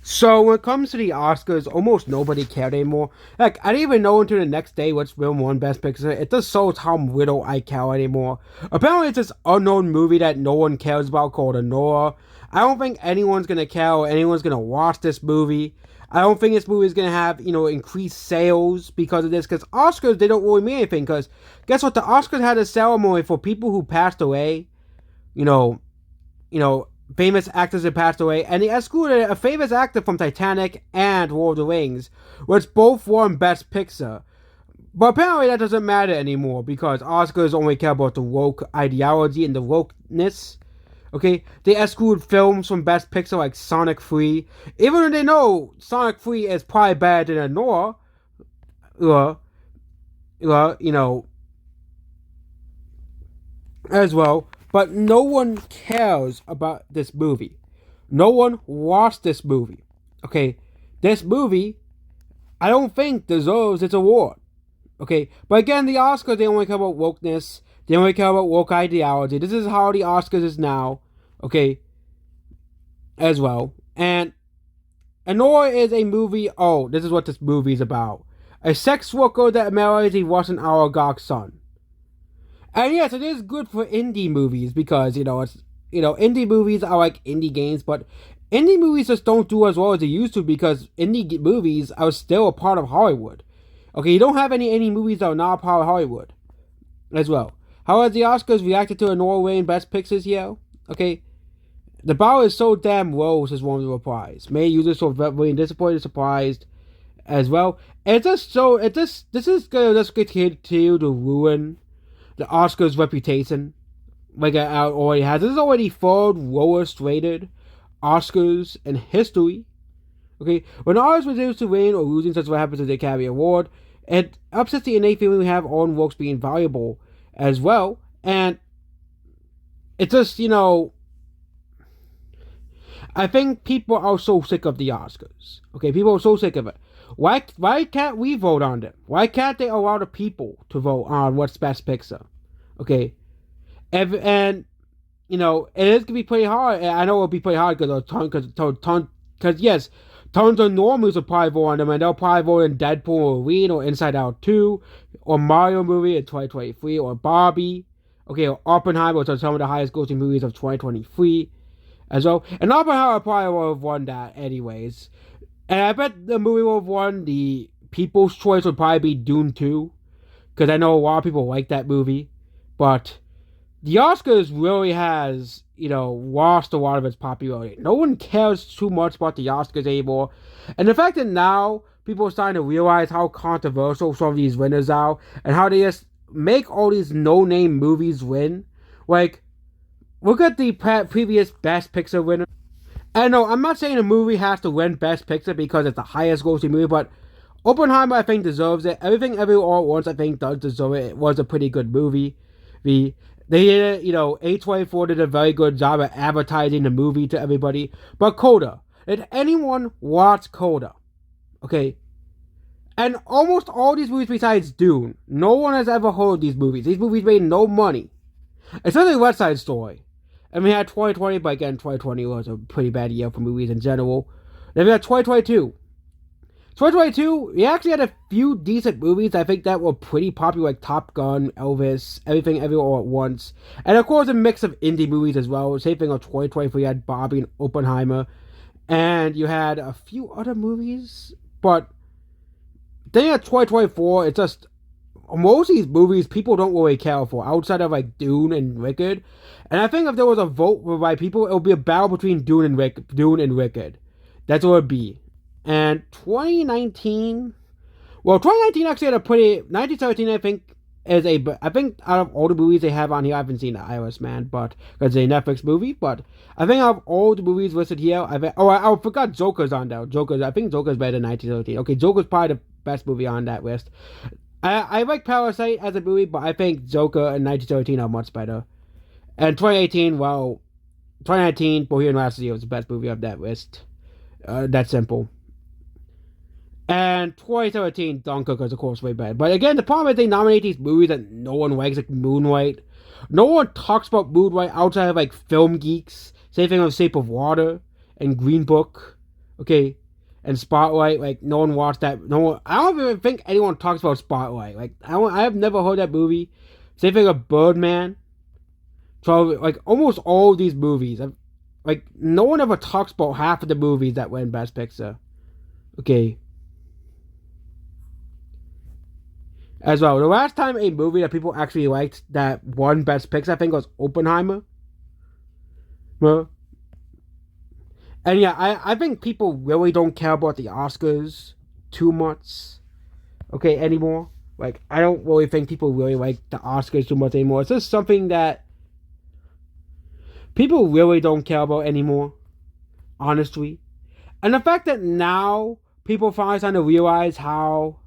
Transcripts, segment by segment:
So when it comes to the Oscars, almost nobody cared anymore. Like I didn't even know until the next day what's film won Best Picture. It just shows how little I care anymore. Apparently, it's this unknown movie that no one cares about called Anora. I don't think anyone's gonna care or anyone's gonna watch this movie. I don't think this movie is gonna have increased sales because of this. Because Oscars they don't really mean anything. Because guess what? The Oscars had a ceremony for people who passed away. You know, famous actors have passed away, and they excluded a famous actor from Titanic and Lord of the Rings, which both won Best Picture. But apparently that doesn't matter anymore because Oscars only care about the woke ideology and the wokeness. Okay, they exclude films from Best Picture like Sonic 3, even though they know Sonic 3 is probably better than a Noah, you know, as well. But no one cares about this movie. No one watched this movie. Okay, this movie, I don't think deserves its award. Okay, but again, the Oscars they only care about wokeness. They only care about woke ideology. This is how the Oscars is now. Okay, as well. And Anora is a movie. Oh, this is what this movie is about. A sex worker that marries a Russian oligarch son. And yes, it is good for indie movies because indie movies are like indie games, but indie movies just don't do as well as they used to because indie movies are still a part of Hollywood. Okay, you don't have any indie movies that are not a part of Hollywood as well. How has the Oscars reacted to a Norway and Best Pictures here? Okay, the bar is so damn low, says one of the replies. Many users were very disappointed, surprised as well. And this is gonna just continue to ruin the Oscars' reputation, like it already has. This is already third lowest rated Oscars in history. Okay, when artists refuse to win or losing, such as what happens to the Academy Award, it upsets the innate feeling we have on works being valuable as well. And it's just, I think people are so sick of the Oscars. Okay, people are so sick of it. Why can't we vote on them? Why can't they allow the people to vote on what's Best Picture? Okay, and it is gonna be pretty hard. I know it'll be pretty hard because yes, tons of normies will probably vote on them, and they'll probably vote in Deadpool or Reed or Inside Out 2 or Mario movie in 2023 or Barbie. Okay, or Oppenheimer, which are some of the highest grossing movies of 2023 as well. And Oppenheimer probably would have won that anyways. And I bet the movie would have won. The People's Choice would probably be Dune 2. Because I know a lot of people like that movie. But the Oscars really has, lost a lot of its popularity. No one cares too much about the Oscars anymore. And the fact that now people are starting to realize how controversial some of these winners are. And how they just make all these no-name movies win. Like, look at the previous Best Picture winner. And no, I'm not saying a movie has to win Best Picture because it's the highest grossing movie, but Oppenheimer, I think, deserves it. Everything Everywhere All at Once, I think, does deserve it. It was a pretty good movie. They did it, A24 did a very good job at advertising the movie to everybody. But Coda, did anyone watch Coda? Okay. And almost all these movies besides Dune, no one has ever heard of these movies. These movies made no money. Especially West Side Story. And we had 2020, but again, 2020 was a pretty bad year for movies in general. Then we had 2022. 2022, we actually had a few decent movies I think that were pretty popular, like Top Gun, Elvis, Everything Everywhere All at Once. And of course, a mix of indie movies as well. Same thing on 2023, you had Barbie and Oppenheimer. And you had a few other movies. But then at 2024, it's just most of these movies people don't really care for outside of like Dune and Wicked. And I think if there was a vote by people, it would be a battle between Dune and Wicked. That's what it would be. And 2019, well, 2019 actually had a pretty 1917. I think out of all the movies they have on here, I haven't seen The Irishman, but because it's a Netflix movie. But I think out of all the movies listed here, I forgot Joker's on there. I think Joker's better than 1913. Okay, Joker's probably the best movie on that list. I like Parasite as a movie, but I think Joker and 1913 are much better. And 2018, well, 2019, Bohemian Rhapsody was the best movie of that list. That's simple. And 2017, Dunkirk is of course way better. But again, the problem is they nominate these movies that no one likes, like Moonlight. No one talks about Moonlight outside of like film geeks. Same thing with Shape of Water and Green Book. Okay, and Spotlight, like no one watched that. No one. I don't even think anyone talks about Spotlight. Like I have never heard that movie. Same thing with Birdman. So like almost all of these movies, like no one ever talks about half of the movies that win Best Picture. Okay. As well, the last time a movie that people actually liked that won Best Picture, I think, was Oppenheimer. Well, and yeah, I think people really don't care about the Oscars too much, okay, anymore. Like, I don't really think people really like the Oscars too much anymore. It's just something that people really don't care about anymore, honestly. And the fact that now people finally starting to realize how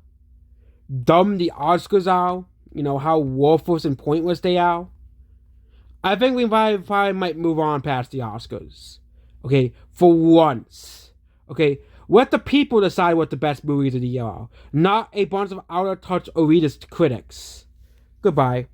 dumb the Oscars are, how worthless and pointless they are, I think we probably might move on past the Oscars. Okay, for once. Okay, let the people decide what the best movies of the year are, not a bunch of out of touch elitist critics. Goodbye.